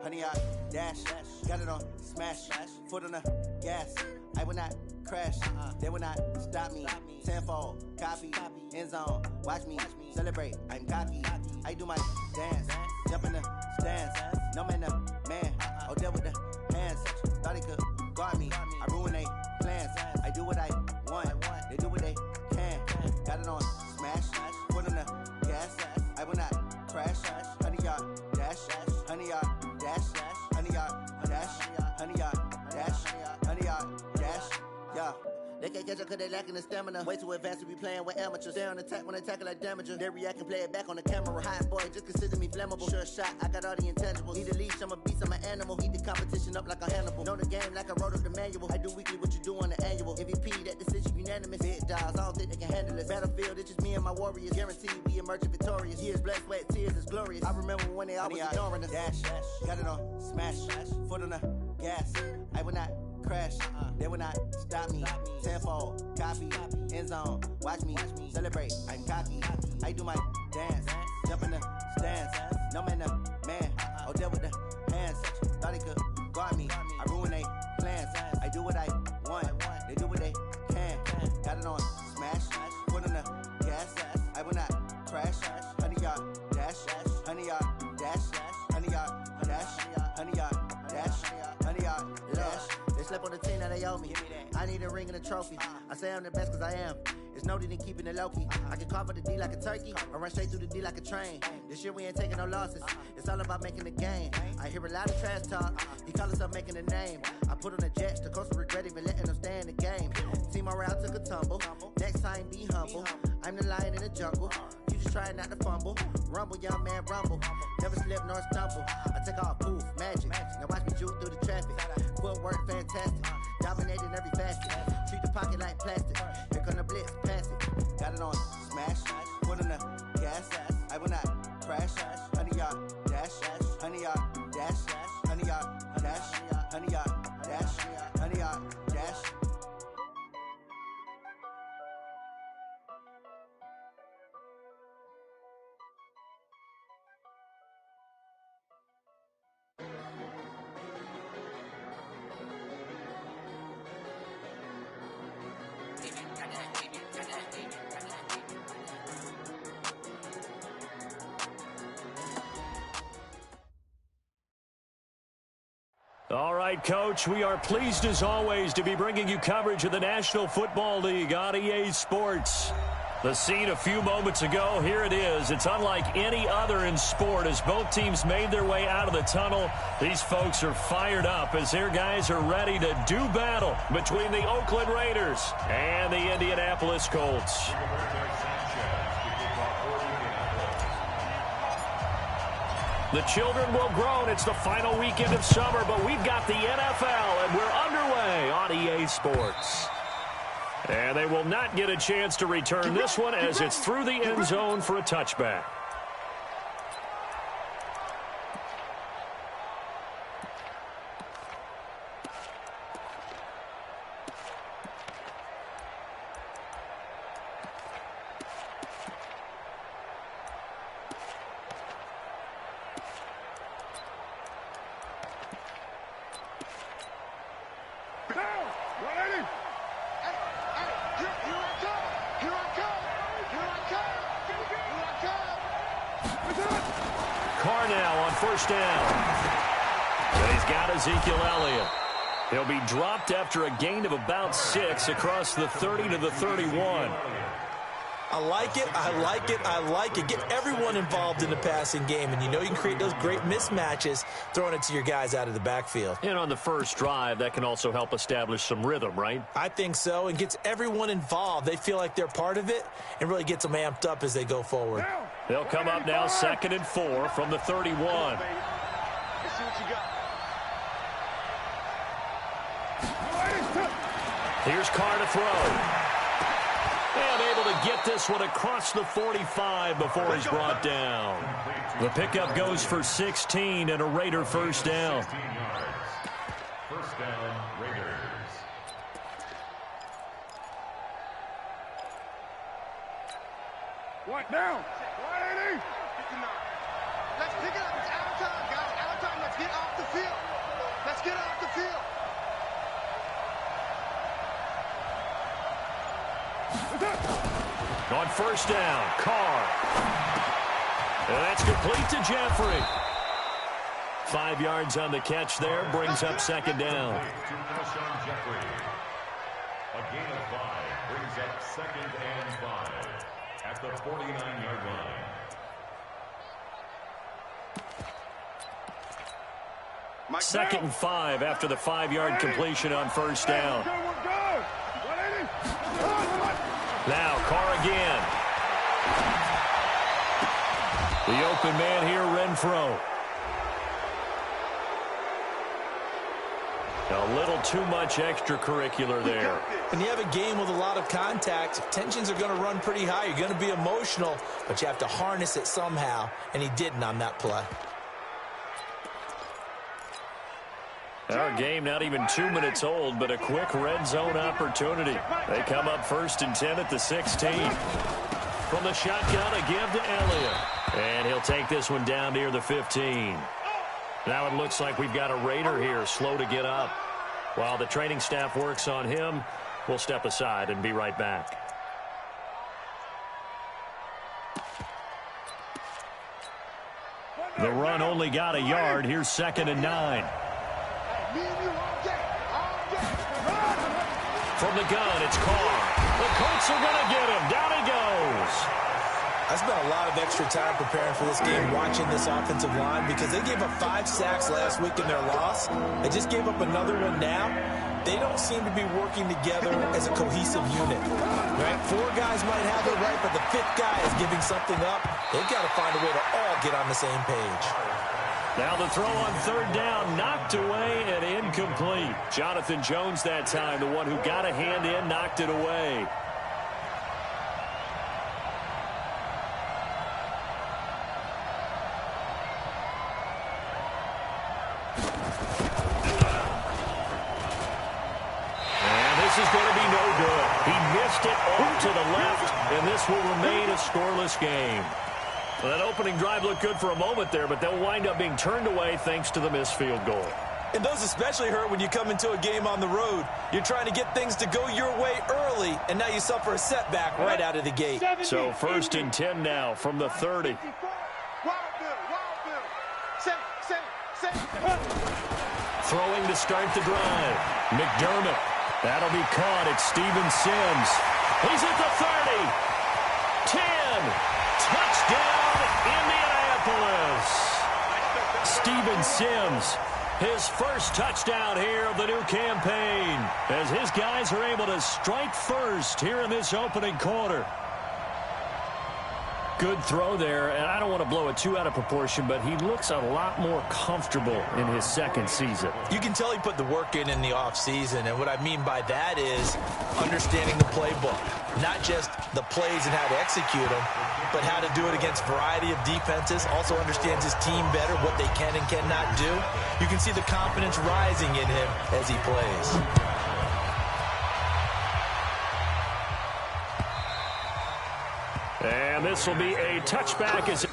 honey, I dash. Got it on smash, foot on the gas. I will not crash, they will not stop me. Tenfold, copy, end zone, watch me celebrate. I'm cocky, I do my dance, jump in the stands. No man, man, oh, deal with the hands. Thought he could guard me, I ruin they plans. I do what I want, they do what they can. Got it on smash, foot on the gas. I will not crash, honey, yard dash, honey, yard dash, honey, yard dash, honey, yard dash, honey, yard dash, yeah. They can't catch up cause they lacking the stamina. Way too advanced to be playing with amateurs. They on attack when they tackle like damager. They react and play it back on the camera. Hot boy, just consider me flammable. Sure shot, I got all the intangibles. Need a leash, I'm a beast, I'm an animal. Eat the competition up like a Hannibal. Know the game like I wrote up the manual. I do weekly what you do on the annual. MVP, that decision unanimous. Big dogs, I don't think they can handle it. Battlefield, it's just me and my warriors. Guaranteed we emerging victorious. Years, blood, sweat, tears is glorious. I remember when they always ignoring us. Dash, got it on smash, foot on the gas. I will not crash, they will not stop me. Tenfold, copy, end zone, watch me celebrate. I'm cocky, I do my dance, jump in the stands. No man, man, oh, deal with the hands. Thought he could guard me, I ruin they plans. I do what I want, they do what they can. Got it on smash, foot on the gas. I will not crash, honey, yard dash, honey, yard dash, honey, yard dash, honey, yard dash, honey, yard dash. They slept on the team that they owe me. I need a ring and a trophy. I say I'm the best cause I am. It's no need in keeping it low-key. I can carve up the D like a turkey or run straight through the D like a train. This year we ain't taking no losses. It's all about making the game. I hear a lot of trash talk. He call himself making a name. I put on the Jets. The coach regret even letting them stay in the game. Team morale took a tumble. Next time be humble. I'm the lion in the jungle. You just try not to fumble. Rumble, young man, rumble. Never slip nor stumble. I take off, poof, magic. Now watch me juke through the traffic. Footwork fantastic. Dominating every facet. Treat the pocket like plastic. Here come the blitz, pass it. Got it on smash, foot on the gas. I will not crash, honey, yard dash, honey, yard dash, honey, yard dash, honey, yard dash, honey, yard dash. All right, Coach, we are pleased as always to be bringing you coverage of the National Football League on EA Sports. The scene a few moments ago, here it is. It's unlike any other in sport as both teams made their way out of the tunnel. These folks are fired up as their guys are ready to do battle between the Oakland Raiders and the Indianapolis Colts. The children will groan. It's the final weekend of summer, but we've got the NFL, and we're underway on EA Sports. And they will not get a chance to return this one as it's through the end zone for a touchback. First down. And he's got Ezekiel Elliott. He'll be dropped after a gain of about 6 across the 30 to the 31. I like it, I like it, I like it. Get everyone involved in the passing game, and you know you can create those great mismatches throwing it to your guys out of the backfield. And on the first drive, that can also help establish some rhythm, right? I think so, and gets everyone involved. They feel like they're part of it and really gets them amped up as they go forward. They'll come up now 2nd and 4 from the 31. Let's see what you got. Here's Carr to throw. And able to get this one across the 45 before he's brought down. The pickup goes for 16 and a Raider first down. First down, Raiders. What now? 180. Let's pick it up. It's out of time, guys. Out of time. Let's get off Let's get off the field. On first down, Carr. And that's complete to Jeffrey. 5 yards on the catch there, brings up second down. A gain of 5 brings up 2nd and 5 at the 49-yard line. Second and 5 after the 5-yard completion on first down. Now Carr again. The open man here, Renfro. A little too much extracurricular there. When you have a game with a lot of contact, tensions are going to run pretty high. You're going to be emotional, but you have to harness it somehow, and he didn't on that play. Our game not even 2 minutes old, but a quick red zone opportunity. They come up 1st and 10 at the 16. From the shotgun, a give to Elliott. And he'll take this one down near the 15. Now it looks like we've got a Raider here, slow to get up. While the training staff works on him, we'll step aside and be right back. The run only got a yard. Here's 2nd and 9. From the gun, it's Carr. The Colts are going to get him. Down he goes. I spent a lot of extra time preparing for this game, watching this offensive line, because they gave up 5 sacks last week in their loss. They just gave up another one now. They don't seem to be working together as a cohesive unit. Right? 4 guys might have it right, but the 5th guy is giving something up. They've got to find a way to all get on the same page. Now the throw on 3rd down, knocked away and incomplete. Jonathan Jones that time, the one who got a hand in, knocked it away. And this is going to be no good. He missed it off to the left, and this will remain a scoreless game. Well, that opening drive looked good for a moment there, but they'll wind up being turned away thanks to the missed field goal. And those especially hurt when you come into a game on the road. You're trying to get things to go your way early, and now you suffer a setback right out of the gate. So 1st and 10 now from the 30. Throwing to start the drive. McDermott. That'll be caught. It's Steven Sims. He's at the 30. 10. Touchdown, Indianapolis. Steven Sims, his first touchdown here of the new campaign, as his guys are able to strike first here in this opening quarter. Good throw there, and I don't want to blow it too out of proportion, but he looks a lot more comfortable in his 2nd season. You can tell he put the work in the offseason, and what I mean by that is understanding the playbook. Not just the plays and how to execute them, but how to do it against a variety of defenses. Also understands his team better, what they can and cannot do. You can see the confidence rising in him as he plays. And this will be a touchback as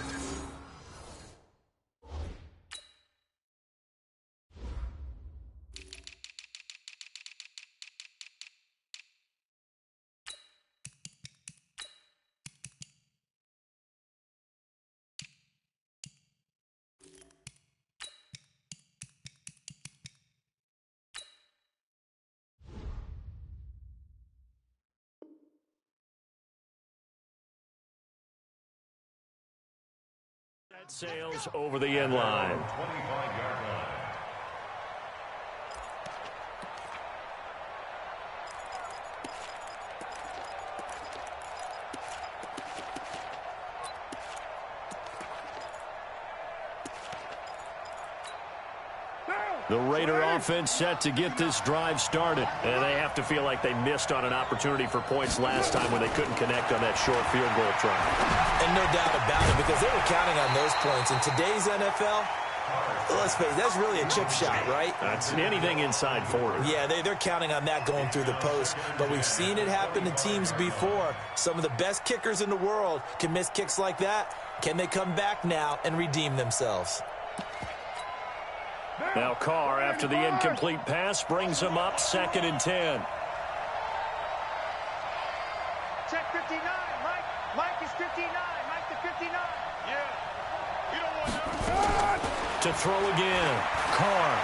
sails over the end line. 25-yard line. The Raider offense set to get this drive started. And they have to feel like they missed on an opportunity for points last time when they couldn't connect on that short field goal try. And no doubt about it, because they were counting on those points. In today's NFL, let's face it, that's really a chip shot, right? That's anything inside 40. Yeah, they're counting on that going through the post. But we've seen it happen to teams before. Some of the best kickers in the world can miss kicks like that. Can they come back now and redeem themselves? Now Carr, after the incomplete pass, brings him up 2nd and 10. Check 59. Mike is 59. Mike to 59. Yeah. You don't want To throw again. Carr.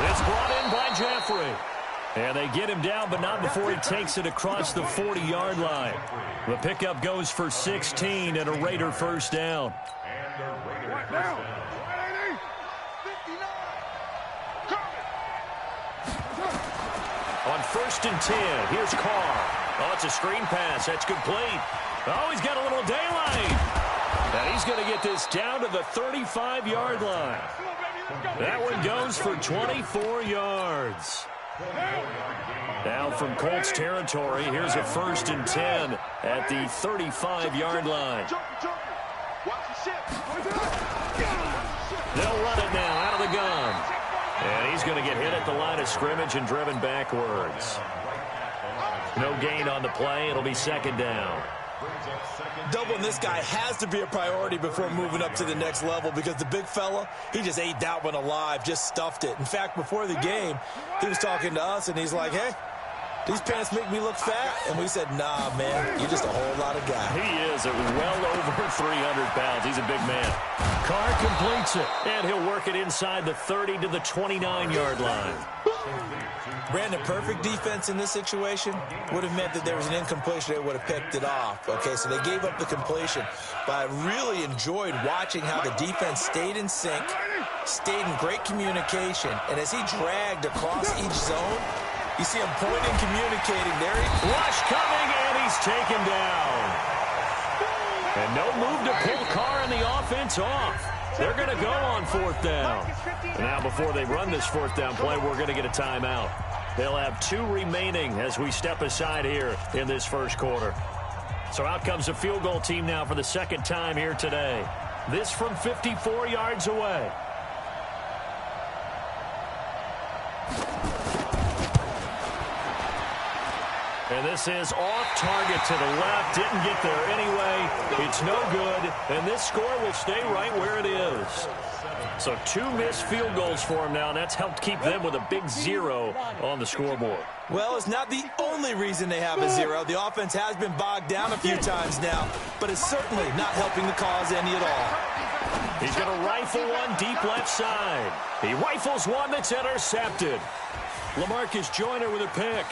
It's brought in by Jeffrey. And they get him down, but not before he takes it across the 40-yard line. The pickup goes for 16 and a Raider first down. What now? 59. On 1st and 10, here's Carr. Oh, it's a screen pass. That's complete. Oh, he's got a little daylight. And he's going to get this down to the 35-yard line. That one goes for 24 yards. Now from Colts territory, here's a 1st and 10 at the 35-yard line. They'll run it now out of the gun. And he's going to get hit at the line of scrimmage and driven backwards. No gain on the play. It'll be 2nd down. Doubling this guy has to be a priority before moving up to the next level because the big fella, he just ate that one alive, just stuffed it. In fact, before the game, he was talking to us, and he's like, hey, these pants make me look fat. And we said, nah, man, you're just a whole lot of guy. He is at well over 300 pounds. He's a big man. Carr completes it, and he'll work it inside the 30 to the 29-yard line. Brandon, perfect defense in this situation would have meant that there was an incompletion. They would have picked it off. Okay, so they gave up the completion. But I really enjoyed watching how the defense stayed in sync, stayed in great communication, and as he dragged across each zone, you see him pointing, communicating. There he rush coming, and he's taken down. And no move to pull Carr and the offense off. They're going to go on 4th down. And now before they run this 4th down play, we're going to get a timeout. They'll have 2 remaining as we step aside here in this first quarter. So out comes a field goal team now for the 2nd time here today. This from 54 yards away. And this is off target to the left. Didn't get there anyway. It's no good. And this score will stay right where it is. So 2 missed field goals for him now, and that's helped keep them with a big 0 on the scoreboard. Well, it's not the only reason they have a 0. The offense has been bogged down a few times now, but it's certainly not helping the cause any at all. He's going to rifle one deep left side. He rifles one that's intercepted. LaMarcus Joyner with a pick.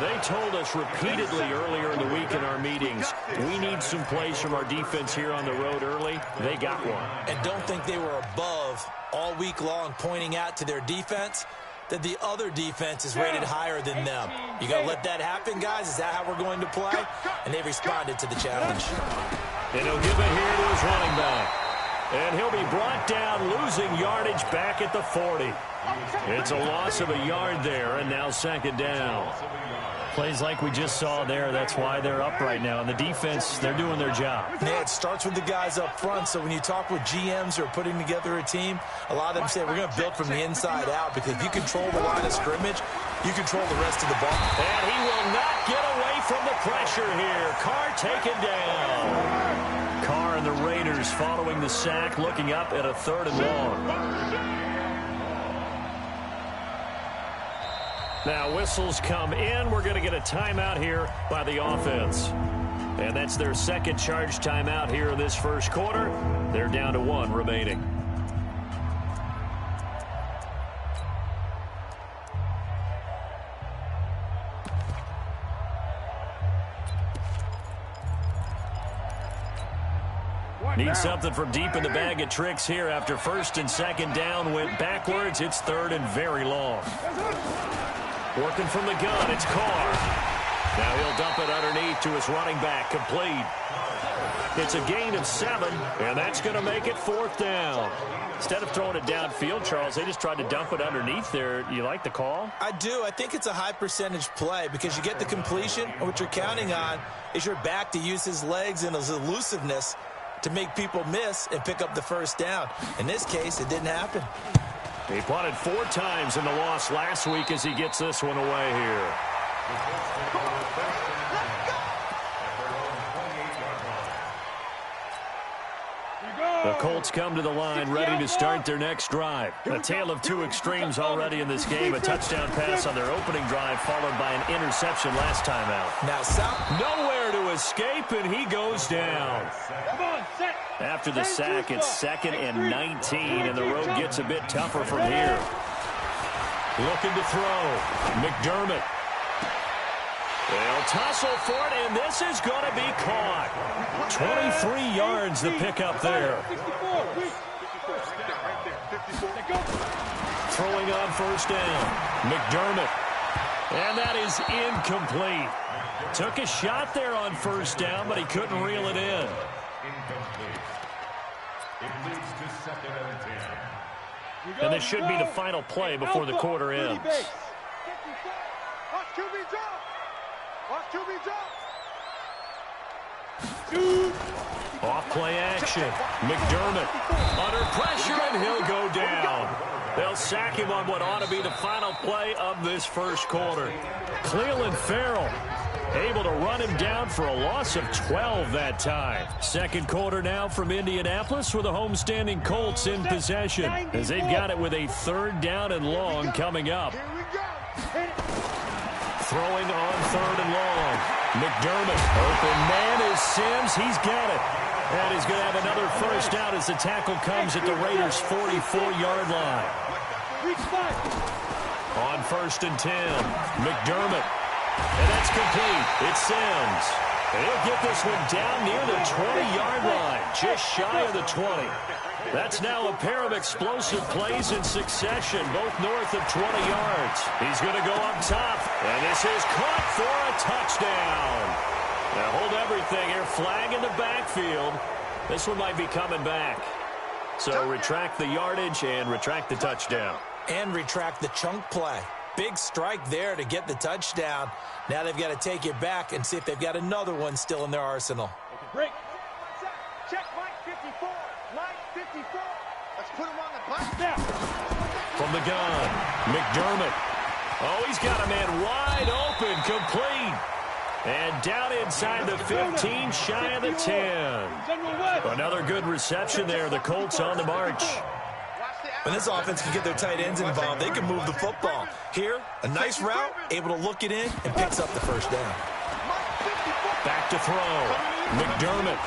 They told us repeatedly earlier in the week in our meetings, we need some plays from our defense here on the road early. They got one. And don't think they were above all week long pointing out to their defense that the other defense is rated higher than them. You got to let that happen, guys? Is that how we're going to play? And they responded to the challenge. And he'll give it here to his running back. And he'll be brought down, losing yardage back at the 40. It's a loss of a yard there, and now 2nd down. Plays like we just saw there, that's why they're up right now. And the defense, they're doing their job. Yeah, it starts with the guys up front. So when you talk with GMs who are putting together a team, a lot of them say we're going to build from the inside out, because if you control the line of scrimmage, you control the rest of the ball. And he will not get away from the pressure here. Carr taken down. Carr and the Raiders following the sack, looking up at a 3rd and long. Now whistles come in. We're going to get a timeout here by the offense. And that's their 2nd charge timeout here in this first quarter. They're down to 1 remaining. Need something from deep in the bag of tricks here after 1st and 2nd down. Went backwards. It's 3rd and very long. Working from the gun, it's Carr. Now he'll dump it underneath to his running back, complete. It's a gain of 7, and that's going to make it 4th down. Instead of throwing it downfield, Charles, they just tried to dump it underneath there. You like the call? I do. I think it's a high percentage play because you get the completion, and what you're counting on is your back to use his legs and his elusiveness to make people miss and pick up the 1st down. In this case, it didn't happen. He punted 4 times in the loss last week as he gets this one away here. The Colts come to the line, ready to start their next drive. A tale of two extremes already in this game. A touchdown pass on their opening drive, followed by an interception last time out. Now, nowhere to escape, and he goes down. After the sack, it's 2nd and 19, and the road gets a bit tougher from here. Looking to throw. McDermott. They'll tussle for it, and this is going to be caught. 23 yards the pickup there. Throwing on first down. McDermott. And that is incomplete. Took a shot there on first down, but he couldn't reel it in. Incomplete. It leads to 2nd and 10. And this should be the final play before the quarter ends. Off play action. McDermott under pressure, and he'll go down. They'll sack him on what ought to be the final play of this first quarter. Cleveland Farrell able to run him down for a loss of 12 that time. Second quarter now from Indianapolis with the homestanding Colts in possession, as they've got it with a 3rd down and long coming up. Throwing on 3rd and long. McDermott. Open man is Sims. He's got it. And he's going to have another first down as the tackle comes at the Raiders' 44-yard line. On 1st and 10, McDermott. And that's complete. It's Sims. And he'll get this one down near the 20-yard line, just shy of the 20. That's now a pair of explosive plays in succession, both north of 20 yards. He's going to go up top, and this is caught for a touchdown. Now hold everything here. Flag in the backfield. This one might be coming back. So retract the yardage and retract the touchdown. and retract the chunk play. Big strike there to get the touchdown. Now they've got to take it back and see if they've got another one still in their arsenal. Break. Check Mike 54. Mike 54. Let's put him on the bus now. From the gun, McDermott. Oh, he's got a man wide open, complete. And down inside the 15, shy of the 10. Another good reception there. The Colts on the march. When this offense can get their tight ends involved, they can move the football. Here, a nice route, able to look it in, and picks up the first down. Back to throw. McDermott.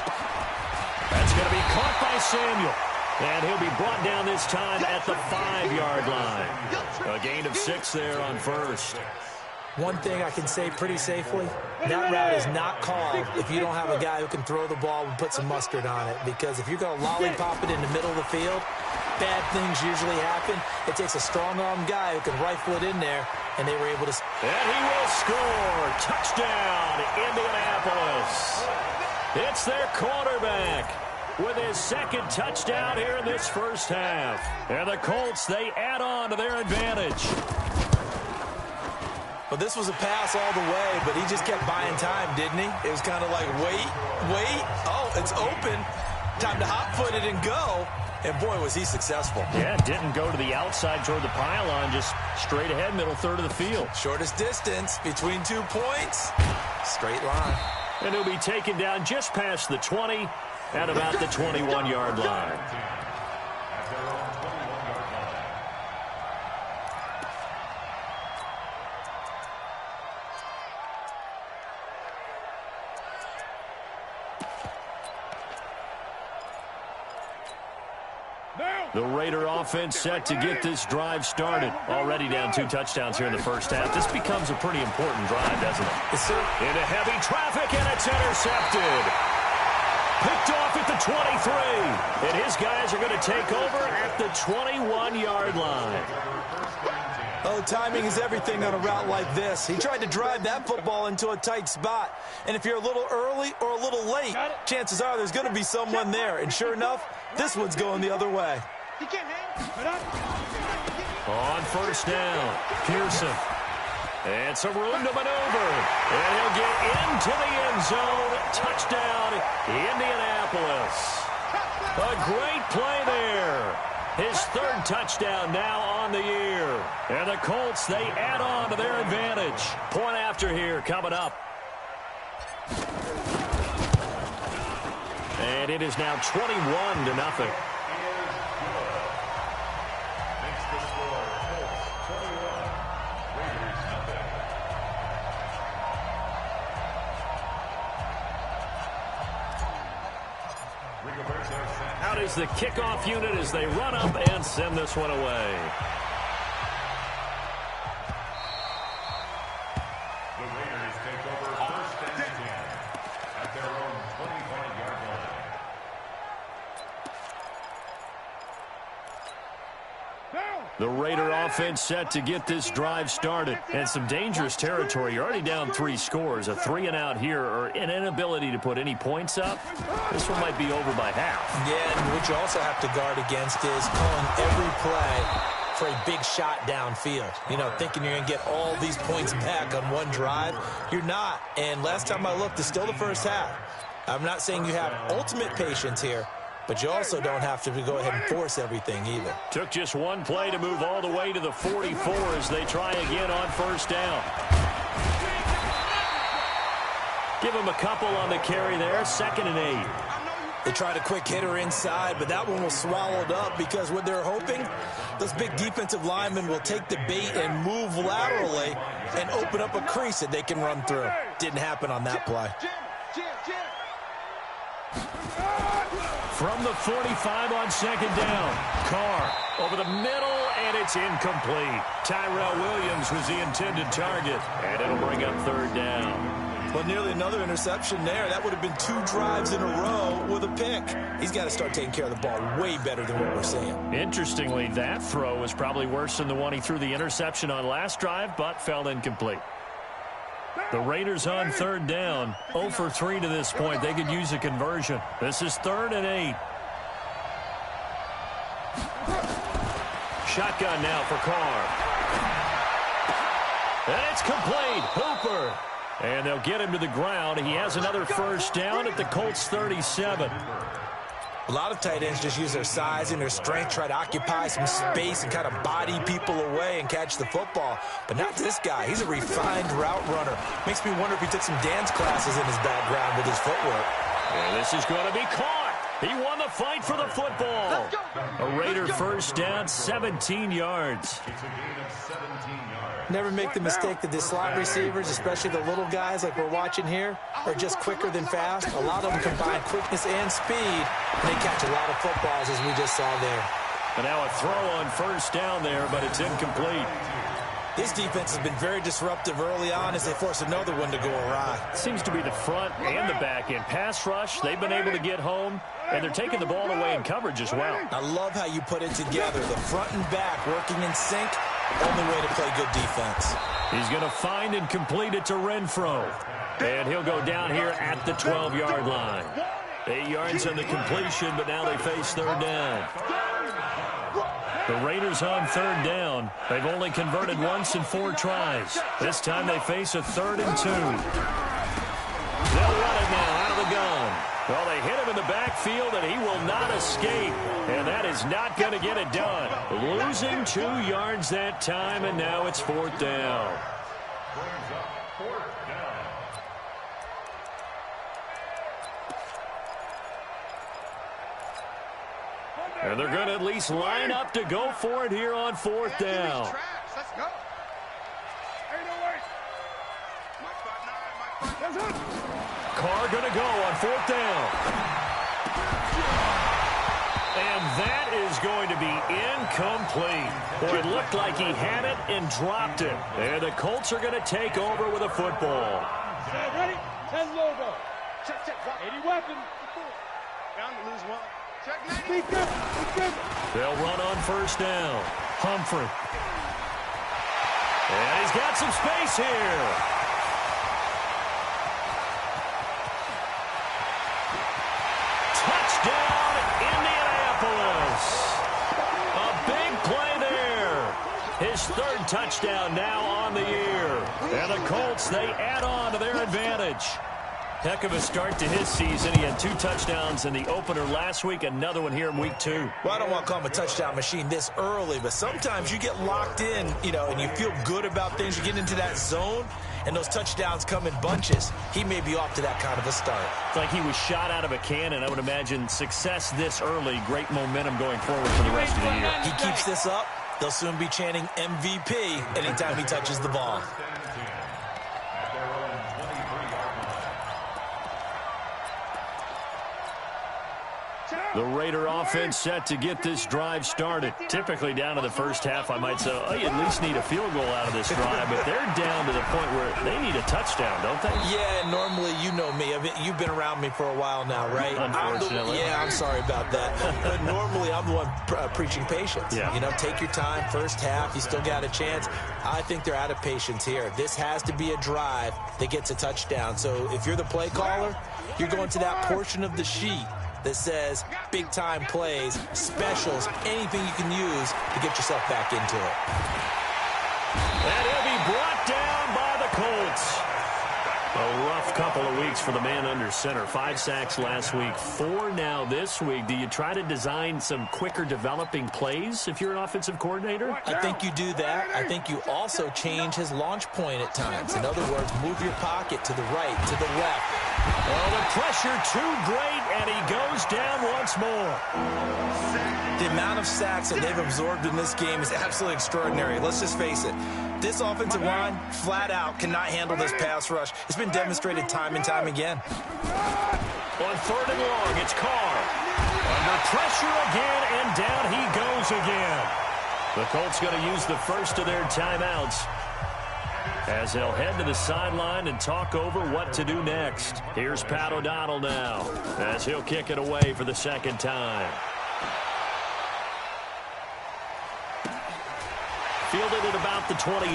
That's going to be caught by Samuel. And he'll be brought down this time at the 5-yard line. A gain of 6 there on first. One thing I can say pretty safely, that route is not called if you don't have a guy who can throw the ball and put some mustard on it. Because if you're going to lollipop it in the middle of the field, bad things usually happen. It takes a strong-armed guy who can rifle it in there, and they were able to... And he will score. Touchdown, Indianapolis. It's their quarterback with his second touchdown here in this first half. And the Colts, they add on to their advantage. Well, this was a pass all the way, but he just kept buying time, didn't he? It was kind of like, wait. Oh, it's open. Time to hot-foot it and go. And, boy, was he successful. Yeah, didn't go to the outside toward the pylon, just straight ahead, middle third of the field. Shortest distance between 2 points. Straight line. And he'll be taken down just past the 20 at about the 21-yard line. The Raider offense set to get this drive started. Already down 2 touchdowns here in the first half. This becomes a pretty important drive, doesn't it? Yes, sir. Into heavy traffic, and it's intercepted. Picked off at the 23. And his guys are going to take over at the 21-yard line. Oh, timing is everything on a route like this. He tried to drive that football into a tight spot. And if you're a little early or a little late, chances are there's going to be someone there. And sure enough, this one's going the other way. On first down, Pearson. And some room to maneuver. And he'll get into the end zone. Touchdown, Indianapolis. A great play there. His third touchdown now on the year. And the Colts, they add on to their advantage. Point after here coming up. And it is now 21-0. Makes the score Colts 21, Raiders nothing. Out is the kickoff unit as they run up and send this one away. The Raiders take over first and 10 at their own 25-yard line. The Raider offense set to get this drive started. And some dangerous territory. You're already down 3 scores. A 3-and-out here or an inability to put any points up. This one might be over by half. Yeah, and what you also have to guard against is calling every play for a big shot downfield. You know, thinking you're going to get all these points back on one drive. You're not. And last time I looked, it's still the first half. I'm not saying you have ultimate patience here, but you also don't have to go ahead and force everything either. Took just one play to move all the way to the 44 as they try again on first down. Give them a couple on the carry there. 2nd and 8. They tried a quick hitter inside, but that one was swallowed up because what they're hoping, those big defensive linemen will take the bait and move laterally and open up a crease that they can run through. Didn't happen on that play. From the 45 on 2nd down. Carr over the middle, and it's incomplete. Tyrell Williams was the intended target, and it'll bring up 3rd down. Well, nearly another interception there. That would have been 2 drives in a row with a pick. He's got to start taking care of the ball way better than what we're seeing. Interestingly, that throw was probably worse than the one he threw the interception on last drive, but fell incomplete. The Raiders on 3rd down. 0 for 3 to this point. They could use a conversion. This is 3rd and 8. Shotgun now for Carr. And it's complete. Hooper. And they'll get him to the ground. He has another first down at the Colts 37. A lot of tight ends just use their size and their strength, try to occupy some space and kind of body people away and catch the football. But not this guy. He's a refined route runner. Makes me wonder if he took some dance classes in his background with his footwork. And this is going to be caught. He won the fight for the football. A Raider first down, 17 yards. It's a gain of 17 yards. Never make the mistake that the slot receivers, especially the little guys like we're watching here, are just quicker than fast. A lot of them combine quickness and speed, and they catch a lot of footballs, as we just saw there. And now a throw on first down there, but it's incomplete. This defense has been very disruptive early on as they force another one to go awry. Seems to be the front and the back end. Pass rush, they've been able to get home, and they're taking the ball away in coverage as well. I love how you put it together. The front and back working in sync. Only way to play good defense. He's going to find and complete it to Renfro. And he'll go down here at the 12-yard line. 8 yards on the completion, but now they face 3rd down. The Raiders on 3rd down. They've only converted once in 4 tries. This time they face a 3rd and 2. They'll run it now out of the gun. Well, they hit him in the backfield, and he will not escape. And that is not going to get it done. Losing 2 yards that time, and now it's 4th down. Brings up 4th down. And they're going to at least line up to go for it here on 4th down. Let's go. Carr going to go on 4th down. And that is going to be incomplete. Boy, it looked like he had it and dropped it. And the Colts are going to take over with a football. Ready? 10 logo. Check, 80 weapon. Bound to lose 1. Check 90. They'll run on first down. Humphrey. And he's got some space here. Touchdown, Indianapolis. A big play there. His 3rd touchdown now on the year. And the Colts, they add on to their advantage. Heck of a start to his season. He had 2 touchdowns in the opener last week, another one here in week 2. Well, I don't want to call him a touchdown machine this early, but sometimes you get locked in, you know, and you feel good about things. You get into that zone, and those touchdowns come in bunches, he may be off to that kind of a start. It's like he was shot out of a cannon. I would imagine success this early, great momentum going forward for the rest of the year. He keeps this up, they'll soon be chanting MVP anytime he touches the ball. The Raider offense set to get this drive started. Typically down to the first half, I might say, oh, you at least need a field goal out of this drive, but they're down to the point where they need a touchdown, don't they? Yeah, normally, you know me. You've been around me for a while now, right? Unfortunately. I'm sorry about that. But normally, I'm the one preaching patience. Yeah. You know, take your time, first half, you still got a chance. I think they're out of patience here. This has to be a drive that gets a touchdown. So if you're the play caller, you're going to that portion of the sheet that says big-time plays, specials, anything you can use to get yourself back into it. And he'll be brought down by the Colts. A rough couple of weeks for the man under center. 5 sacks last week, 4 now this week. Do you try to design some quicker developing plays if you're an offensive coordinator? I think you do that. I think you also change his launch point at times. In other words, move your pocket to the right, to the left. Well, the pressure too great, and he goes down once more. The amount of sacks that they've absorbed in this game is absolutely extraordinary. Let's just face it. This offensive line, flat out, cannot handle this pass rush. It's been demonstrated time and time again. On 3rd and long, it's Carr. Under pressure again, and down he goes again. The Colts going to use the first of their timeouts as they'll head to the sideline and talk over what to do next. Here's Pat O'Donnell now as he'll kick it away for the second time. Fielded at about the 28.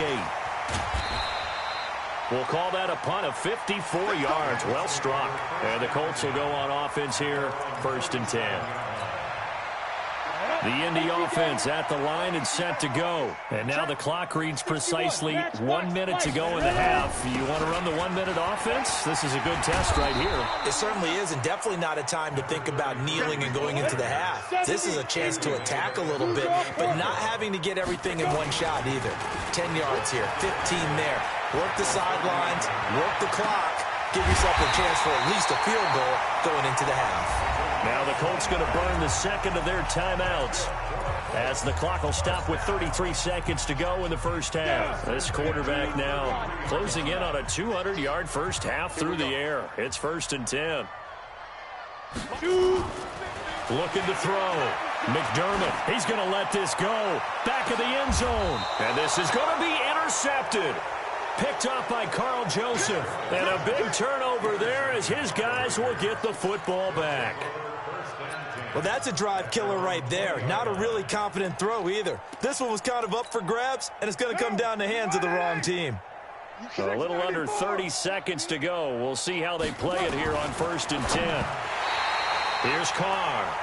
We'll call that a punt of 54 yards. Well struck. And the Colts will go on offense here, 1st and 10. The Indy offense at the line and set to go. And now the clock reads precisely 1 minute to go in the half. You want to run the 1 minute offense? This is a good test right here. It certainly is, and definitely not a time to think about kneeling and going into the half. This is a chance to attack a little bit, but not having to get everything in one shot either. 10 yards here, 15 there. Work the sidelines, work the clock. Give yourself a chance for at least a field goal going into the half. Now the Colts going to burn the second of their timeouts as the clock will stop with 33 seconds to go in the first half. This quarterback now closing in on a 200-yard first half through the air. It's 1st and 10. Looking to throw. McDermott, he's going to let this go. Back of the end zone. And this is going to be intercepted. Picked up by Carl Joseph. And a big turnover there as his guys will get the football back. Well, that's a drive killer right there. Not a really confident throw either. This one was kind of up for grabs, and it's going to come down the hands of the wrong team. A little under 30 seconds to go. We'll see how they play it here on 1st and 10. Here's Carr.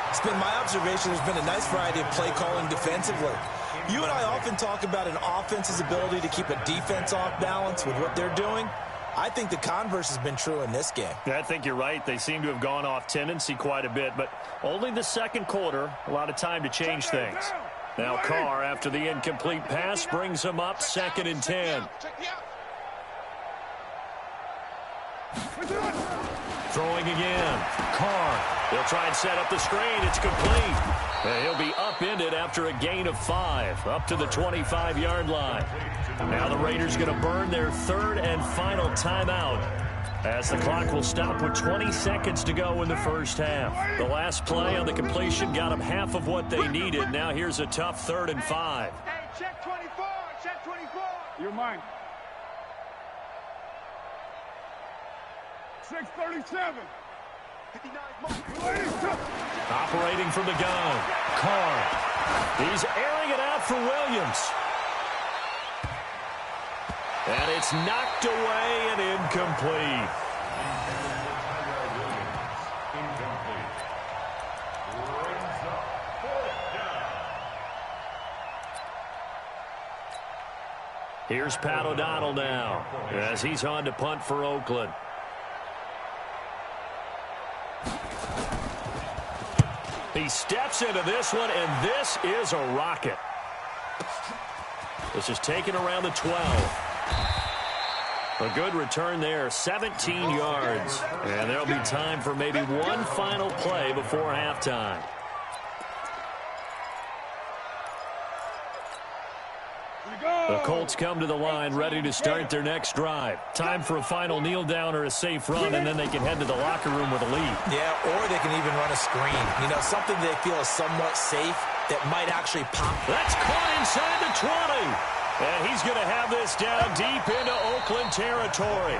It's been my observation there's been a nice variety of play calling defensively. You and I often talk about an offense's ability to keep a defense off balance with what they're doing. I think the converse has been true in this game. I think you're right. They seem to have gone off tendency quite a bit, but only the second quarter, a lot of time to change things. Now Carr, after the incomplete pass, brings him up 2nd and 10. Throwing again. Carr. They'll try and set up the screen. It's complete. And he'll be upended after a gain of 5, up to the 25-yard line. Now the Raiders going to burn their 3rd and final timeout as the clock will stop with 20 seconds to go in the first half. The last play on the completion got them half of what they needed. Now here's a tough 3rd and 5. Hey, check 24, check 24. You're mine. 637. 59. Operating from the gun. Carr. He's airing it out for Williams. And it's knocked away and incomplete. Here's Pat O'Donnell now as he's on to punt for Oakland. He steps into this one, and this is a rocket. This is taken around the 12. A good return there, 17 yards. And there'll be time for maybe one final play before halftime. The Colts come to the line, ready to start their next drive. Time for a final kneel down or a safe run, and then they can head to the locker room with a lead. Yeah, or they can even run a screen. You know, something they feel is somewhat safe that might actually pop. That's caught inside the 20. And he's going to have this down deep into Oakland territory.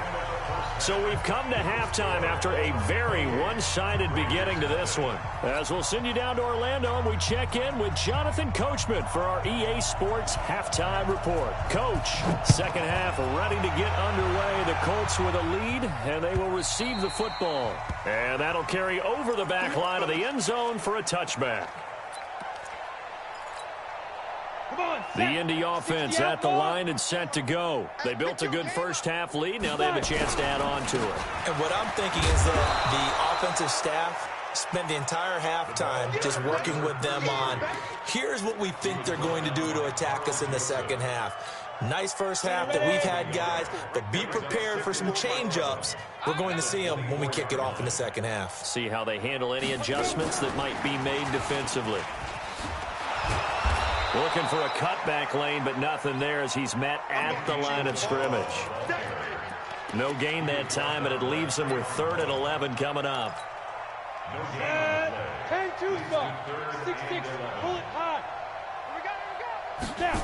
So we've come to halftime after a very one-sided beginning to this one. As we'll send you down to Orlando, and we check in with Jonathan Coachman for our EA Sports Halftime Report. Coach, second half ready to get underway. The Colts with a lead, and they will receive the football. And that'll carry over the back line of the end zone for a touchback. The Indy offense at the line and set to go. They built a good first half lead. Now they have a chance to add on to it. And what I'm thinking is that the offensive staff spent the entire halftime just working with them on, here's what we think they're going to do to attack us in the second half. Nice first half that we've had, guys, but be prepared for some change-ups. We're going to see them when we kick it off in the second half. See how they handle any adjustments that might be made defensively. Looking for a cutback lane, but nothing there as he's met at the line of scrimmage. No gain that time, and it leaves him with 3rd and 11 coming up. 10-2 spot. 6-6. Pull it high. Here we go. Now.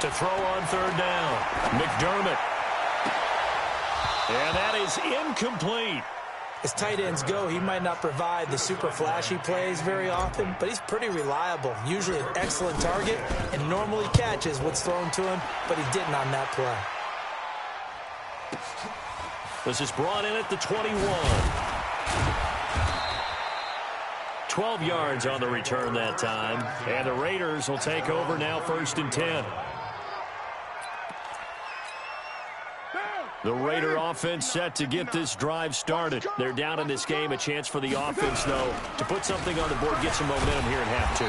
To throw on 3rd down. McDermott. And that is incomplete. As tight ends go, he might not provide the super flashy plays very often, but he's pretty reliable. Usually an excellent target, and normally catches what's thrown to him, but he didn't on that play. This is brought in at the 21. 12 yards on the return that time, and the Raiders will take over now 1st and 10. The Raider offense set to get this drive started. They're down in this game. A chance for the offense, though, to put something on the board, get some momentum here in half 2.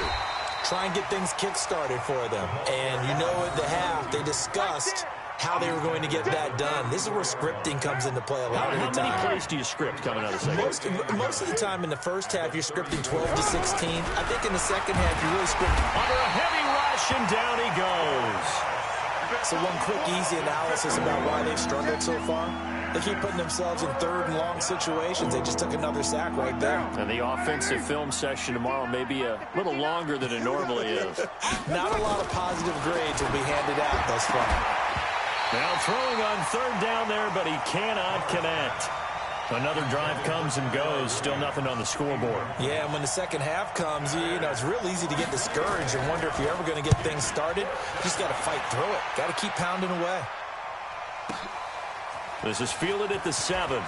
Try and get things kick-started for them. And you know at the half, they discussed how they were going to get that done. This is where scripting comes into play a lot of the time. How many plays do you script coming out of the second? Most of the time in the first half, you're scripting 12 to 16. I think in the second half, you really script. Under a heavy rush, and down he goes. So one quick, easy analysis about why they've struggled so far. They keep putting themselves in 3rd and long situations. They just took another sack right there. And the offensive film session tomorrow may be a little longer than it normally is. Not a lot of positive grades will be handed out thus far. Now throwing on 3rd down there, but he cannot connect. Another drive comes and goes. Still nothing on the scoreboard. Yeah, and when the second half comes, you know, it's real easy to get discouraged and wonder if you're ever going to get things started. You just got to fight through it. Got to keep pounding away. This is fielded at the 7.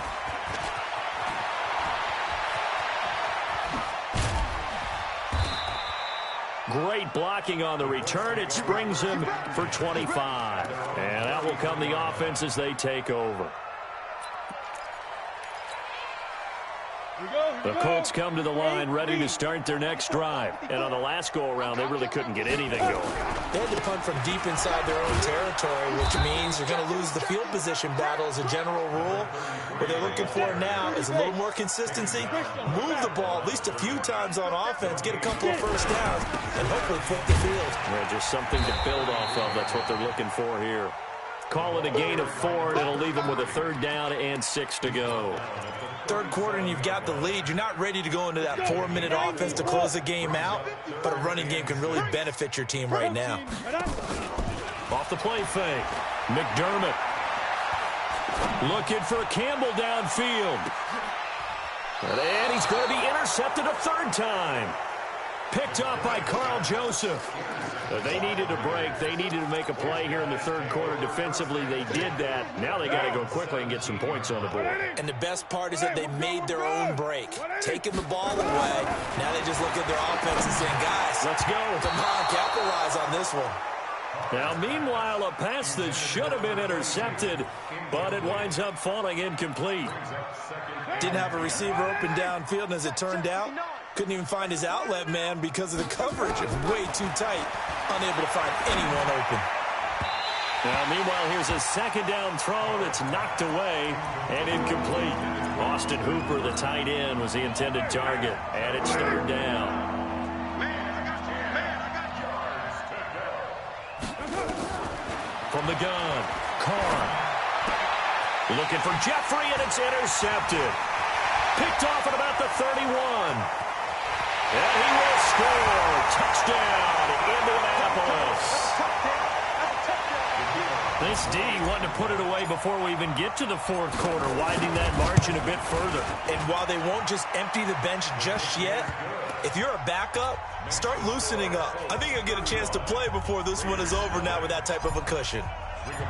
Great blocking on the return. It springs him for 25. And that will come the offense as they take over. The Colts come to the line ready to start their next drive. And on the last go-around, they really couldn't get anything going. They had to punt from deep inside their own territory, which means you're going to lose the field position battle as a general rule. What they're looking for now is a little more consistency, move the ball at least a few times on offense, get a couple of first downs, and hopefully flip the field. Yeah, just something to build off of. That's what they're looking for here. Call it a gain of 4, and it'll leave them with a 3rd down and 6 to go. Third quarter and you've got the lead. You're not ready to go into that 4-minute offense to close the game out, but a running game can really benefit your team right now. Off the play fake. McDermott looking for Campbell downfield. And he's going to be intercepted a 3rd time. Picked up by Carl Joseph. They needed a break. They needed to make a play here in the 3rd quarter. Defensively, they did that. Now they got to go quickly and get some points on the board. And the best part is that they made their own break. Taking the ball away. Now they just look at their offense and saying, guys, let's go. Come on, capitalize on this one. Now, meanwhile, a pass that should have been intercepted, but it winds up falling incomplete. Didn't have a receiver open downfield, and as it turned out, couldn't even find his outlet man because of the coverage. It was way too tight, unable to find anyone open. Meanwhile, here's a second down throw that's knocked away and incomplete. Austin Hooper, the tight end, was the intended target, and it's third down. From the gun, Carr. Looking for Jeffrey, and it's intercepted. Picked off at about the 31. And he will score. Touchdown, Indianapolis. This D wanted to put it away before we even get to the fourth quarter, widening that margin a bit further. And while they won't just empty the bench just yet, if you're a backup, start loosening up. I think you'll get a chance to play before this one is over now with that type of a cushion.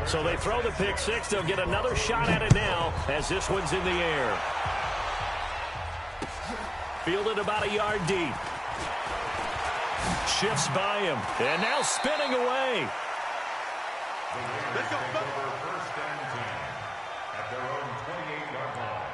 So they throw the pick six. They'll get another shot at it now as this one's in the air. Fielded about a yard deep. Shifts by him. And now spinning away. Let's go. First and 10 at their own 28-yard line.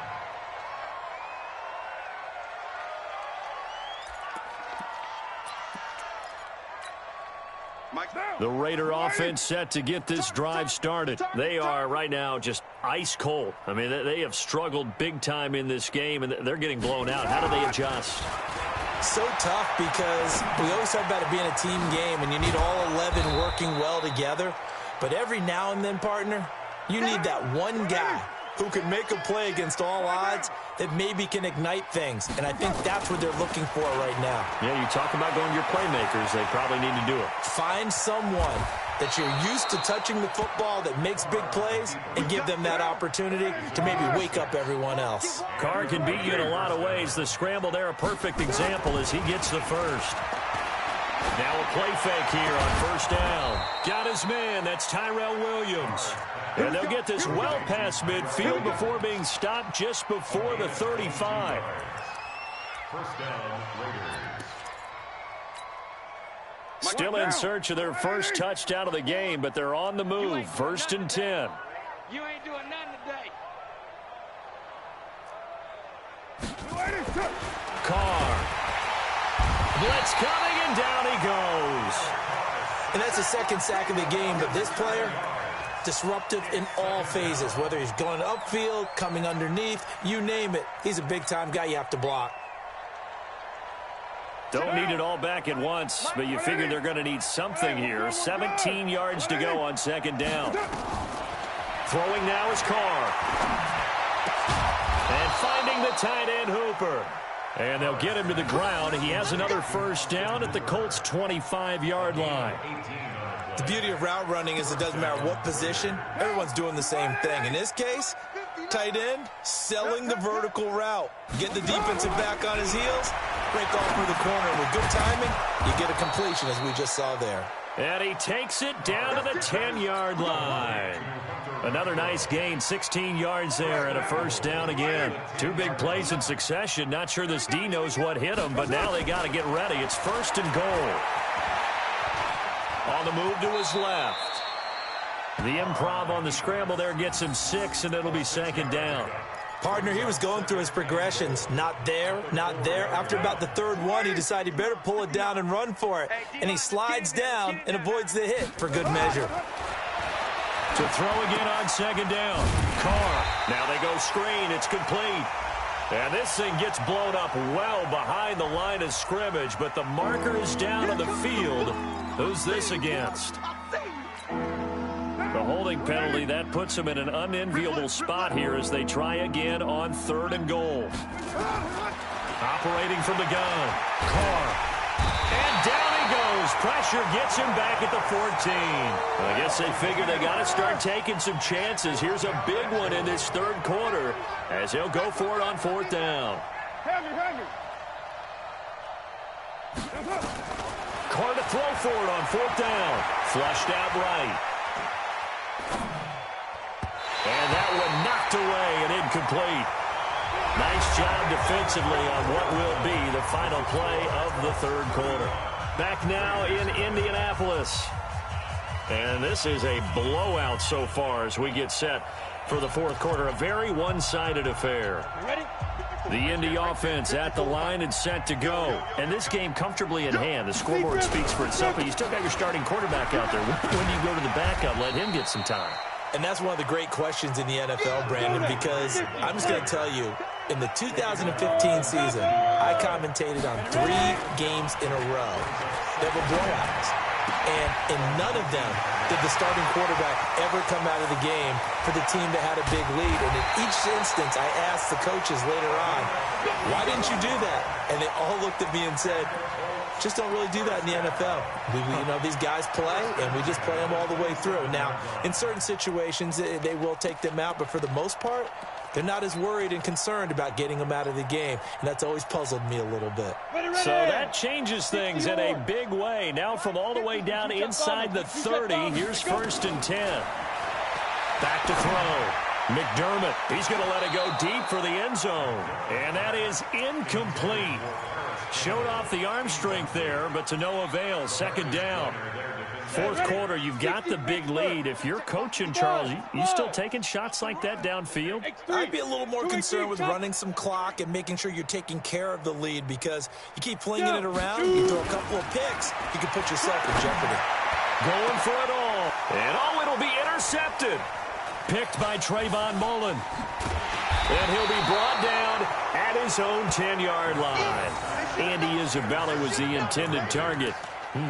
The Raider offense set to get this drive started. They are right now just ice cold. I mean, they have struggled big time in this game, and they're getting blown out. How do they adjust? So tough because we always talk about it being a team game, and you need all 11 working well together. But every now and then, partner, you need that one guy who can make a play against all odds that maybe can ignite things. And I think that's what they're looking for right now. Yeah, you talk about going to your playmakers. They probably need to do it. Find someone that you're used to touching the football that makes big plays and give them that opportunity to maybe wake up everyone else. Carr can beat you in a lot of ways. The scramble there, a perfect example as he gets the first. Now a play fake here on first down. Got his man. That's Tyrell Williams. And they'll get this well past midfield before being stopped just before the 35. First down, Raiders. Still in search of their first touchdown of the game, but they're on the move. First and 10. You ain't doing nothing today. Carr. Blitz coming, and down he goes. And that's the second sack of the game, but this player, disruptive in all phases, whether he's going upfield, coming underneath, you name it. He's a big-time guy you have to block. Don't need it all back at once, but you figure they're going to need something here. 17 yards to go on second down. Throwing now is Carr. And finding the tight end Hooper. And they'll get him to the ground. He has another first down at the Colts' 25-yard line. The beauty of route running is it doesn't matter what position, everyone's doing the same thing. In this case, tight end, selling the vertical route. Get the defensive back on his heels, break off through the corner. With good timing, you get a completion as we just saw there. And he takes it down to the 10-yard line. Another nice gain, 16 yards there and a first down again. Two big plays in succession. Not sure this D knows what hit him, but now they got to get ready. It's first and goal. On the move to his left. The improv on the scramble there gets him 6, and it'll be second down. Partner, he was going through his progressions. Not there, not there. After about the third one, he decided he better pull it down and run for it. And he slides down and avoids the hit for good measure. To throw again on second down. Carr. Now they go screen. It's complete. And this thing gets blown up well behind the line of scrimmage, but the marker is down on the field. Who's this against? The holding penalty, that puts them in an unenviable spot here as they try again on third and goal. Operating from the gun. Carr. And down he goes. Pressure gets him back at the 14. I guess they figure they got to start taking some chances. Here's a big one in this third quarter as he'll go for it on fourth down. Carr to throw for it on fourth down. Flushed out right. And that one knocked away and incomplete. Nice job defensively on what will be the final play of the third quarter. Back now in Indianapolis. And this is a blowout so far as we get set for the fourth quarter. A very one-sided affair. Ready? The Indy offense at the line and set to go. And this game comfortably in hand. The scoreboard speaks for itself, but you still got your starting quarterback out there. When do you go to the backup, let him get some time? And that's one of the great questions in the NFL, Brandon, because I'm just going to tell you, in the 2015 season, I commentated on 3 games in a row that were blowouts. And in none of them did the starting quarterback ever come out of the game for the team that had a big lead. And in each instance, I asked the coaches later on, why didn't you do that? And they all looked at me and said, just don't really do that in the NFL. You know, these guys play, and we just play them all the way through. Now, in certain situations, they will take them out, but for the most part, they're not as worried and concerned about getting them out of the game, and that's always puzzled me a little bit. So that changes things in a big way. Now from all the way down inside the 30, here's 1st and 10. Back to throw. McDermott, he's going to let it go deep for the end zone, and that is incomplete. Showed off the arm strength there, but to no avail. 2nd down. 4th quarter, you've got the big lead. If you're coaching, Charles, you still taking shots like that downfield? I'd be a little more concerned with running some clock and making sure you're taking care of the lead, because you keep flinging it around, you throw a couple of picks, you can put yourself in jeopardy. Going for it all. And it'll be intercepted. Picked by Trayvon Mullen. And he'll be brought down at his own 10-yard line. Andy Isabella was the intended target.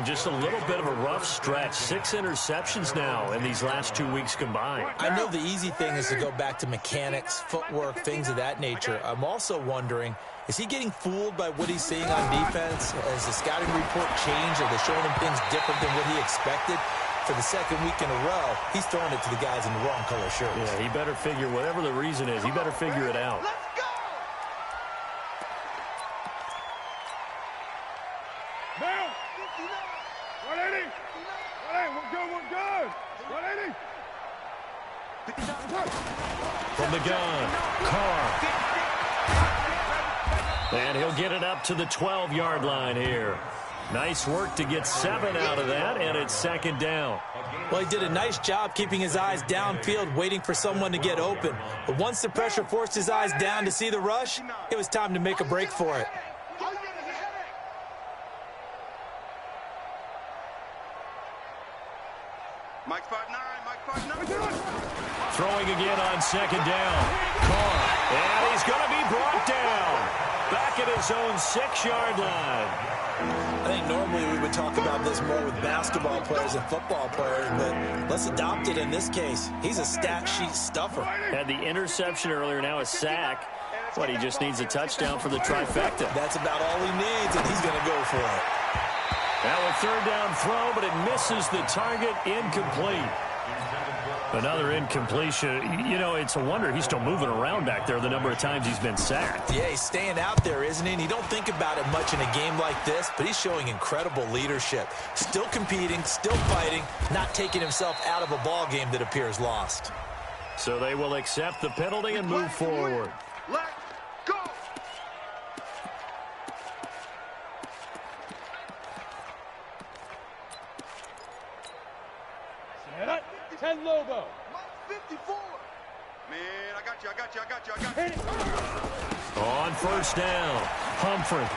Just a little bit of a rough stretch. 6 interceptions now in these last 2 weeks combined. I know the easy thing is to go back to mechanics, footwork, things of that nature. I'm also wondering, is he getting fooled by what he's seeing on defense? Has the scouting report changed? Are they showing him things different than what he expected? For the 2nd week in a row, he's throwing it to the guys in the wrong color shirts. Yeah, he better figure, whatever the reason is, he better figure it out. Let's go! Now! 180! 180, we're good, we're good! 180! From the gun, Carr. And he'll get it up to the 12-yard line here. Nice work to get 7 out of that, and it's 2nd down. Well, he did a nice job keeping his eyes downfield, waiting for someone to get open. But once the pressure forced his eyes down to see the rush, it was time to make a break for it. Mike's 5'9", Mike's 5'9". Throwing again on 2nd down. Carr, and he's going to be brought down. Back at his own 6-yard line. I think normally we would talk about this more with basketball players and football players, but let's adopt it in this case. He's a stat sheet stuffer. Had the interception earlier, now a sack. But he just needs a touchdown for the trifecta. That's about all he needs, and he's going to go for it. Now a 3rd down throw, but it misses the target, incomplete. Another incompletion. You know, it's a wonder he's still moving around back there the number of times he's been sacked. Yeah, he's staying out there, isn't he? And you don't think about it much in a game like this, but he's showing incredible leadership. Still competing, still fighting, not taking himself out of a ball game that appears lost. So they will accept the penalty and move forward. Let's go! Set up. 10 logo. 54. Man, I got you. On 1st down, Humphrey.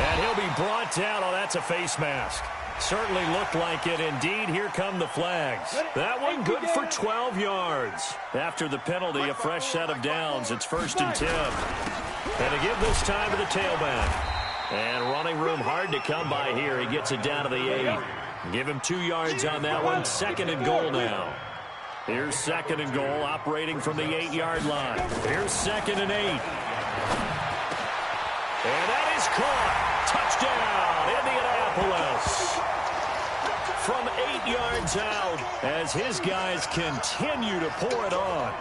And he'll be brought down. Oh, that's a face mask. Certainly looked like it. Indeed, here come the flags. That one good for 12 yards. After the penalty, a fresh set of downs. It's 1st and 10. And to give this time to the tailback. And running room hard to come by here. He gets it down to the 8. Give him 2 yards on that one. 2nd and goal now. Here's 2nd and goal, operating from the 8-yard line. Here's 2nd and 8. And that is caught. Touchdown, Indianapolis. From 8 yards out as his guys continue to pour it on.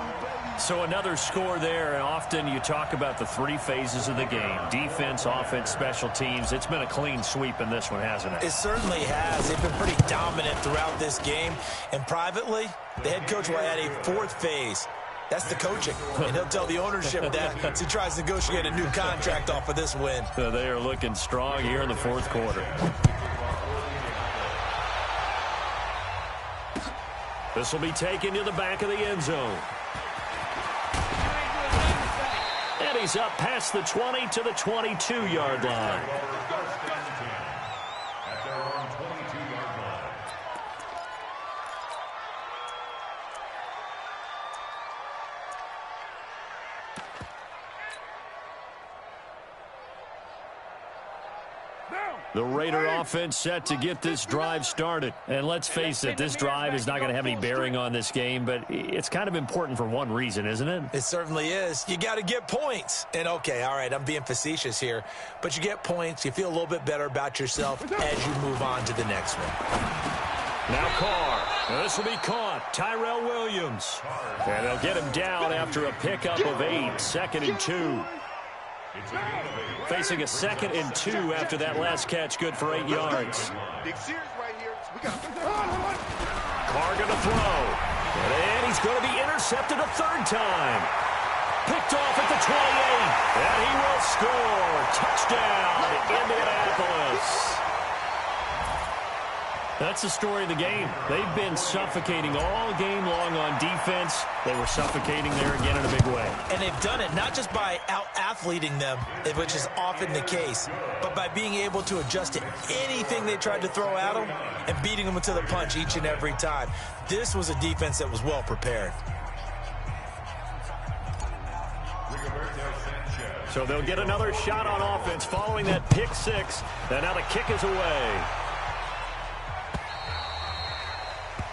So another score there, and often you talk about the 3 phases of the game. Defense, offense, special teams. It's been a clean sweep in this one, hasn't it? It certainly has. They've been pretty dominant throughout this game. And privately, the head coach will add a 4th phase. That's the coaching. And he'll tell the ownership that as he tries to negotiate a new contract off of this win. So they are looking strong here in the 4th quarter. This will be taken to the back of the end zone. plays up past the 20 to the 22-yard line. At their own 22-yard line. The Raider offense set to get this drive started. And let's face it, this drive is not going to have any bearing on this game, but it's kind of important for one reason, isn't it? It certainly is. You got to get points. And, okay, all right, I'm being facetious here, but you get points. You feel a little bit better about yourself as you move on to the next one. Now Carr. Now this will be caught. Tyrell Williams. And they'll get him down after a pickup of 8. 2nd and 2. Facing a 2nd and 2 after that last catch, good for 8 yards. Big series right here. We got Carr going to throw. And he's going to be intercepted a 3rd time. Picked off at the 28. And he will score. Touchdown, Indianapolis. That's the story of the game. They've been suffocating all game long on defense. They were suffocating there again in a big way. And they've done it not just by out-athleting them, which is often the case, but by being able to adjust to anything they tried to throw at them and beating them to the punch each and every time. This was a defense that was well prepared. So they'll get another shot on offense following that pick 6. And now the kick is away.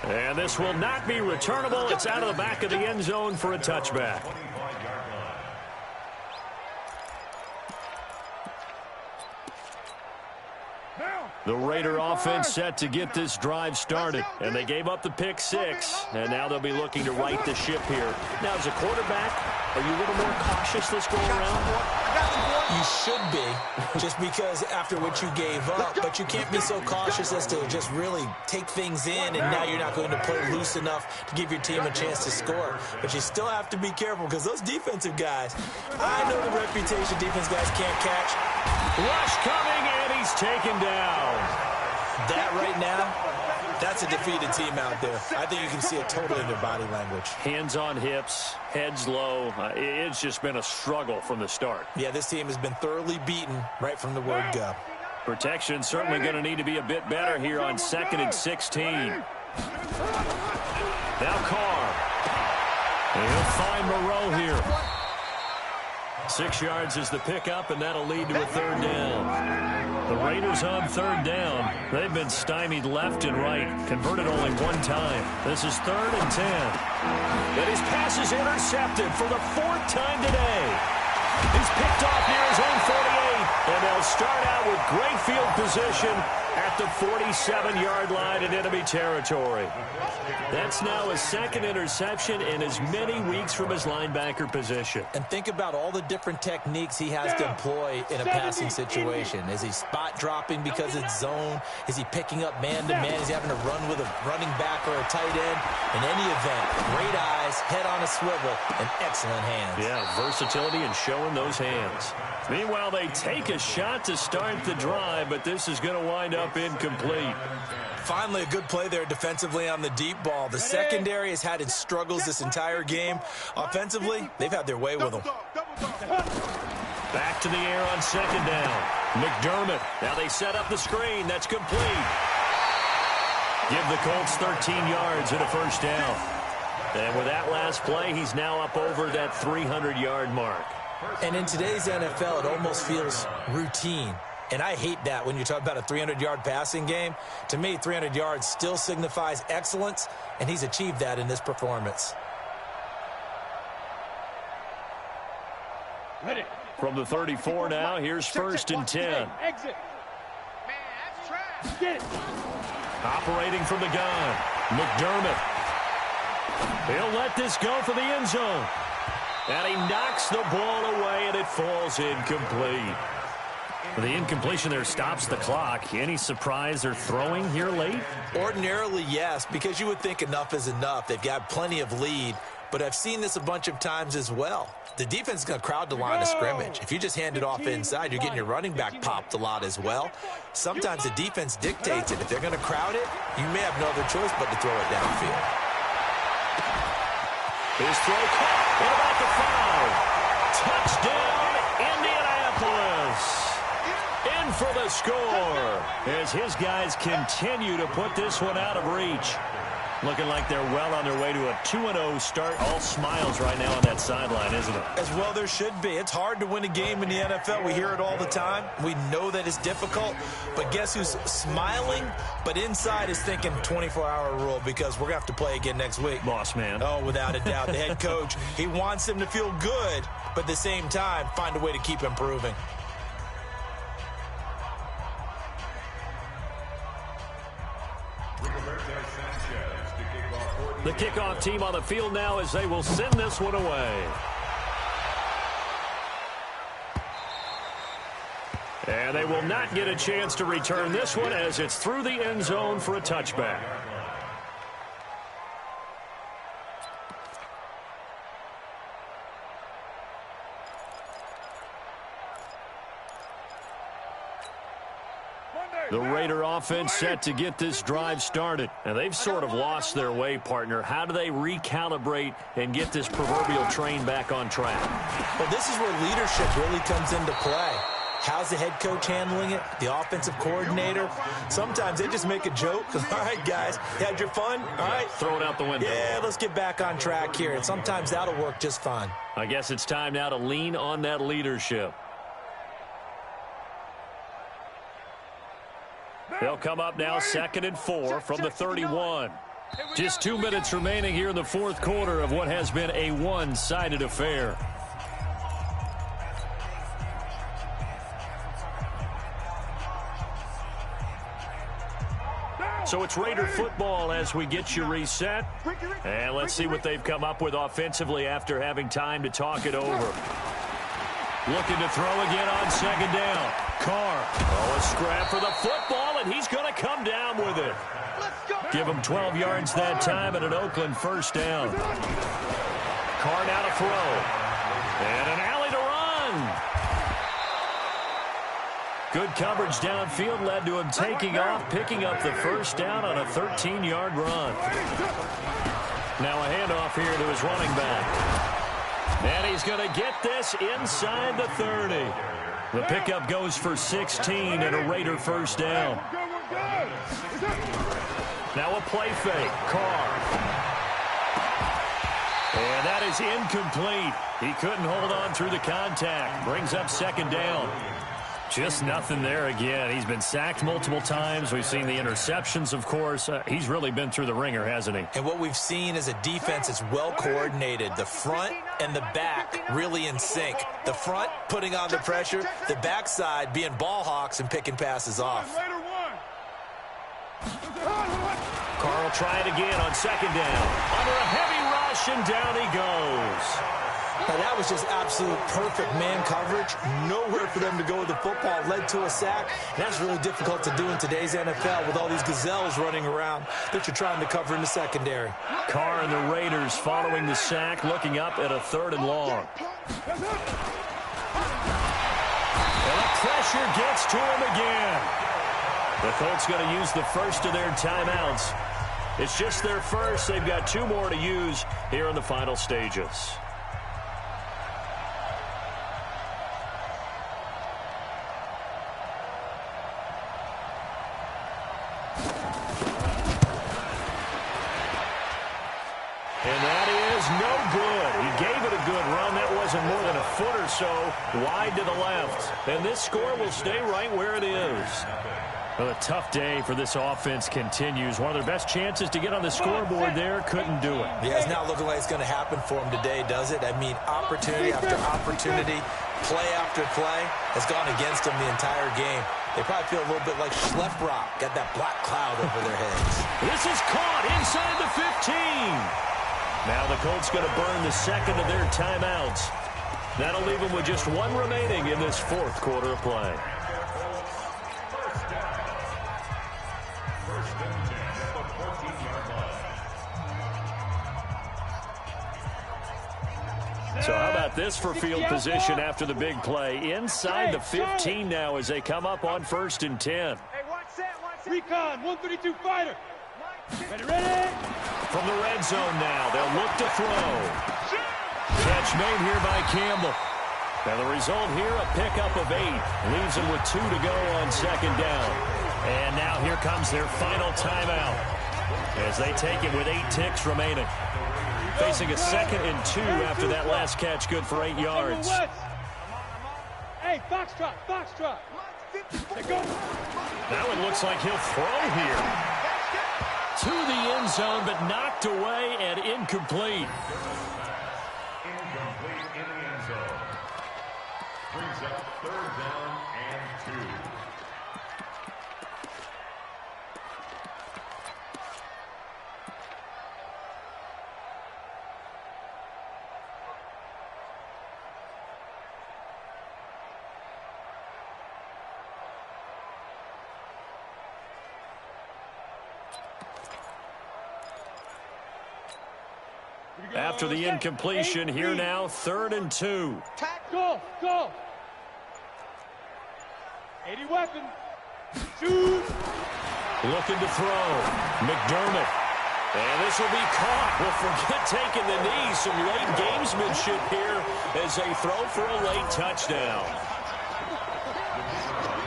And this will not be returnable. It's out of the back of the end zone for a touchback. The Raider offense set to get this drive started. And they gave up the pick 6. And now they'll be looking to right the ship here. Now, as a quarterback, are you a little more cautious this go around? You should be, just because after what you gave up. But you can't be so cautious as to just really take things in, and now you're not going to play loose enough to give your team a chance to score. But you still have to be careful, because those defensive guys, I know the reputation defense guys can't catch. Rush coming, and he's taken down. That right now, that's a defeated team out there. I think you can see it totally in their body language. Hands on hips, heads low. It's just been a struggle from the start. Yeah, this team has been thoroughly beaten right from the word go. Protection certainly going to need to be a bit better here on 2nd and 16. Now Carr. And he'll find Moreau here. 6 yards is the pickup, and that'll lead to a 3rd down. The Raiders on 3rd down. They've been stymied left and right, converted only 1 time. This is 3rd and 10. And his pass is intercepted for the 4th time today. He's picked off near his own 48, and they'll start out with great field position at the 47-yard line in enemy territory. That's now his 2nd interception in as many weeks from his linebacker position. And think about all the different techniques he has to employ in a passing situation. Is he spot dropping because it's zone? Is he picking up man-to-man? Is he having to run with a running back or a tight end? In any event, great eyes, head on a swivel, and excellent hands. Yeah, versatility and showing those hands. Meanwhile, they take a shot to start the drive, but this is going to wind up incomplete. Finally, a good play there defensively on the deep ball. The secondary has had its struggles this entire game. Offensively, they've had their way with them. Back to the air on 2nd down. McDermott. Now they set up the screen. That's complete. Give the Colts 13 yards and a 1st down. And with that last play, he's now up over that 300-yard mark. And in today's NFL, it almost feels routine. And I hate that when you talk about a 300-yard passing game. To me, 300 yards still signifies excellence, and he's achieved that in this performance. From the 34 now, here's 1st and 10. Exit. Man, that's trash. Get it. Operating from the gun, McDermott. He'll let this go for the end zone. And he knocks the ball away, and it falls incomplete. The incompletion there stops the clock. Any surprise they're throwing here late? Ordinarily, yes, because you would think enough is enough. They've got plenty of lead, but I've seen this a bunch of times as well. The defense is going to crowd the line of scrimmage. If you just hand it off inside, you're getting your running back popped a lot as well. Sometimes the defense dictates it. If they're going to crowd it, you may have no other choice but to throw it downfield. His throw caught. What about the foul? Touchdown, score as his guys continue to put this one out of reach. Looking like they're well on their way to a 2-0 start. All smiles right now on that sideline, isn't it? As well there should be. It's hard to win a game in the NFL. We hear it all the time. We know that it's difficult. But guess who's smiling, but inside is thinking 24-hour rule because we're going to have to play again next week. Boss man. Oh, without a doubt. The head coach, he wants them to feel good, but at the same time, find a way to keep improving. The kickoff team on the field now as they will send this one away. And they will not get a chance to return this one as it's through the end zone for a touchback. The Raider offense set to get this drive started. And they've sort of lost their way, partner. How do they recalibrate and get this proverbial train back on track? Well, this is where leadership really comes into play. How's the head coach handling it? The offensive coordinator? Sometimes they just make a joke. All right, guys, you had your fun? All right. Throw it out the window. Yeah, let's get back on track here. And sometimes that'll work just fine. I guess it's time now to lean on that leadership. They'll come up now 2nd and 4 from the 31. Just 2 minutes remaining here in the fourth quarter of what has been a one-sided affair. So it's Raider football as we get you reset. And let's see what they've come up with offensively after having time to talk it over. Looking to throw again on 2nd down. Carr. Oh, a scrap for the football, and he's going to come down with it. Give him 12 yards that time and an Oakland first down. Carr now to throw. And an alley to run. Good coverage downfield led to him taking off, picking up the first down on a 13-yard run. Now a handoff here to his running back. And he's going to get this inside the 30. The pickup goes for 16 and a Raider first down. Now a play fake. Carr. And that is incomplete. He couldn't hold on through the contact. Brings up 2nd down. Just nothing there again. He's been sacked multiple times. We've seen the interceptions, of course. He's really been through the ringer, hasn't he? And what we've seen is a defense that's well coordinated. The front and the back really in sync. The front putting on the pressure. The backside being ball hawks and picking passes off. Carr will try it again on 2nd down. Under a heavy rush, and down he goes. Now, that was just absolute perfect man coverage. Nowhere for them to go with the football. Led to a sack. That's really difficult to do in today's NFL with all these gazelles running around that you're trying to cover in the secondary. Carr and the Raiders following the sack, looking up at a 3rd and long. And the pressure gets to him again. The Colts going to use the first of their timeouts. It's just their first. They've got 2 more to use here in the final stages. And that is no good. He gave it a good run. That wasn't more than a foot or so wide to the left. And this score will stay right where it is. Well, a tough day for this offense continues. One of their best chances to get on the scoreboard there, couldn't do it. Yeah, it's not looking like it's going to happen for them today, does it? I mean, opportunity after opportunity, play after play has gone against them the entire game. They probably feel a little bit like Schleppbrock, got that black cloud over their heads. This is caught inside the 15. Now the Colts going to burn the 2nd of their timeouts. That'll leave them with just 1 remaining in this fourth quarter of play. So how about this for field position after the big play? Inside the 15 now as they come up on 1st and 10. Recon, 132 fighter. Ready? From the red zone now, they'll look to throw. Catch made here by Campbell. And the result here, a pickup of 8. Leaves them with 2 to go on second down. And now here comes their final timeout as they take it with 8 ticks remaining. Facing a 2nd and 2 after that last catch, good for 8 yards. Hey, foxtrot, foxtrot. Now it looks like he'll throw here. To the end zone, but knocked away and incomplete. Incomplete in the end zone. Brings up 3rd down and 2. After the incompletion, here now, 3rd and 2. Go, go. 80 weapon. Shoot. Looking to throw. McDermott. And this will be caught. Well, forget taking the knee. Some late gamesmanship here as they throw for a late touchdown.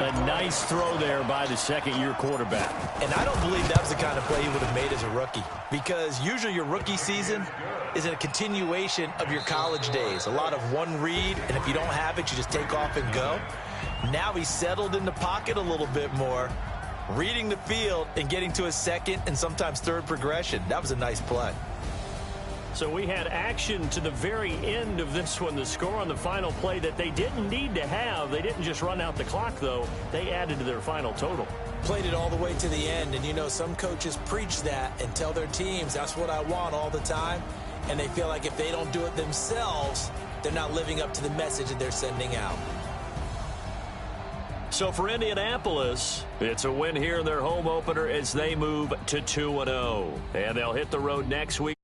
A nice throw there by the second-year quarterback. And I don't believe that was the kind of play he would have made as a rookie, because usually your rookie season is a continuation of your college days. A lot of one read, and if you don't have it, you just take off and go. Now he's settled in the pocket a little bit more, reading the field and getting to a 2nd and sometimes 3rd progression. That was a nice play. So we had action to the very end of this one. The score on the final play that they didn't need to have. They didn't just run out the clock, though. They added to their final total. Played it all the way to the end, and you know some coaches preach that and tell their teams that's what I want all the time, and they feel like if they don't do it themselves, they're not living up to the message that they're sending out. So for Indianapolis, it's a win here in their home opener as they move to 2-0. And they'll hit the road next week.